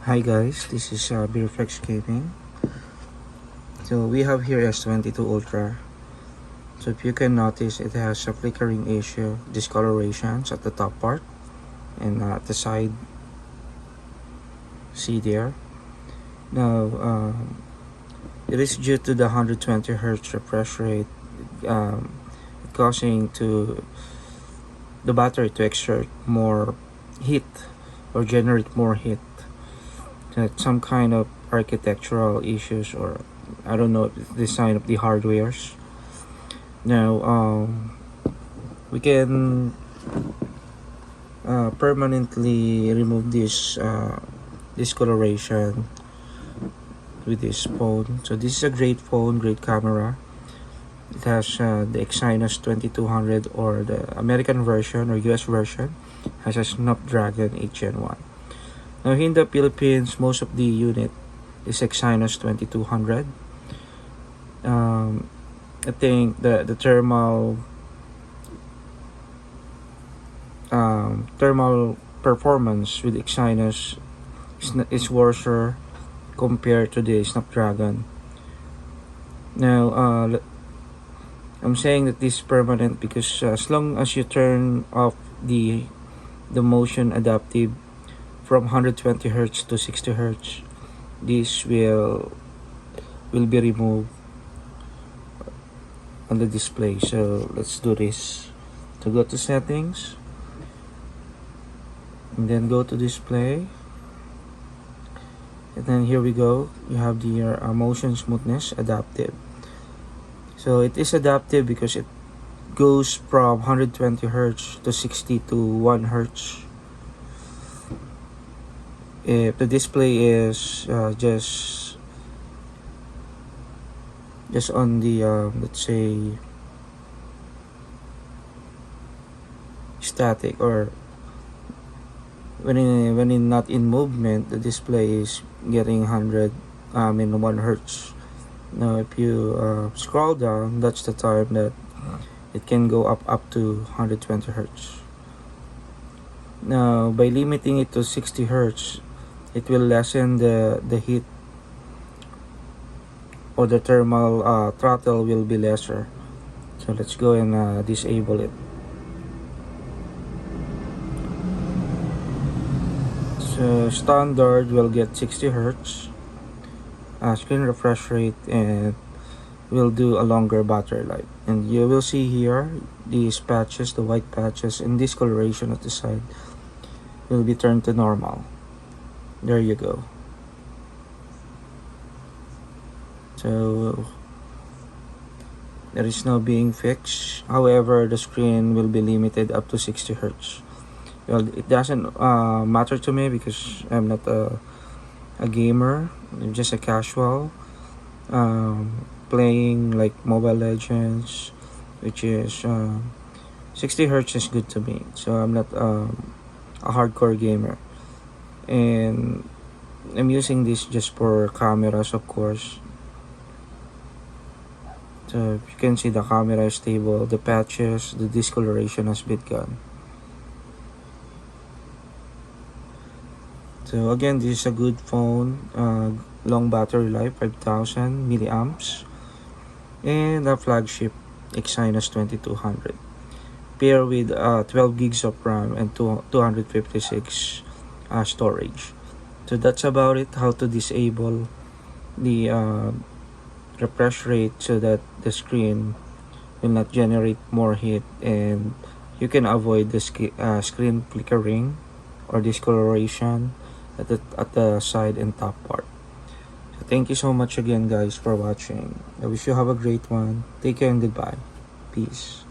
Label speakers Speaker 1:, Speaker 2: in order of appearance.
Speaker 1: Hi guys, this is Beerflex Gaming. So we have here S22 Ultra. So if you can notice, it has a flickering issue, discolorations at the top part and at the side. See there. Now it is due to the 120 Hz refresh rate, causing to the battery to exert more heat or generate more heat. Some kind of architectural issues, or I don't know, design of the hardwares. Now we can permanently remove this discoloration with this phone. So this is a great phone, great camera. It has the Exynos 2200, or the American version or US version has a Snapdragon 8 Gen 1. Now in the Philippines, most of the unit is Exynos 2200. I think the thermal performance with Exynos is worse compared to the Snapdragon. Now I'm saying that this is permanent because as long as you turn off the motion adaptive from 120 Hz to 60 Hz, this will be removed on the display. So let's do this. So go to settings and then go to display, and then here we go. You have the motion smoothness adaptive. So it is adaptive because it goes from 120 Hz to 60 to 1 Hz. If the display is just on the let's say static, or when not in movement, the display is getting 1 Hz. Now if you scroll down, that's the time that it can go up to 120 Hz. Now by limiting it to 60 Hz, it will lessen the heat, or the thermal throttle will be lesser. So let's go and disable it. So standard will get 60 Hz screen refresh rate, and will do a longer battery life. And you will see here these patches, the white patches and discoloration at the side, will be turned to normal. There you go. So there is no being fixed. However, the screen will be limited up to 60 Hz. Well, it doesn't matter to me because I'm not a gamer. I'm just a casual playing like Mobile Legends, which is 60 Hz is good to me. So I'm not a hardcore gamer, and I'm using this just for cameras, of course. So you can see the camera is stable, the patches, the discoloration has been gone. So again, this is a good phone, long battery life, 5000 milliamps, and a flagship Exynos 2200, paired with 12 gigs of RAM and 256 storage. So that's about it, how to disable the refresh rate so that the screen will not generate more heat, and you can avoid the screen flickering or discoloration at the side and top part. So thank you so much again guys for watching. I wish you have a great one. Take care and goodbye. Peace.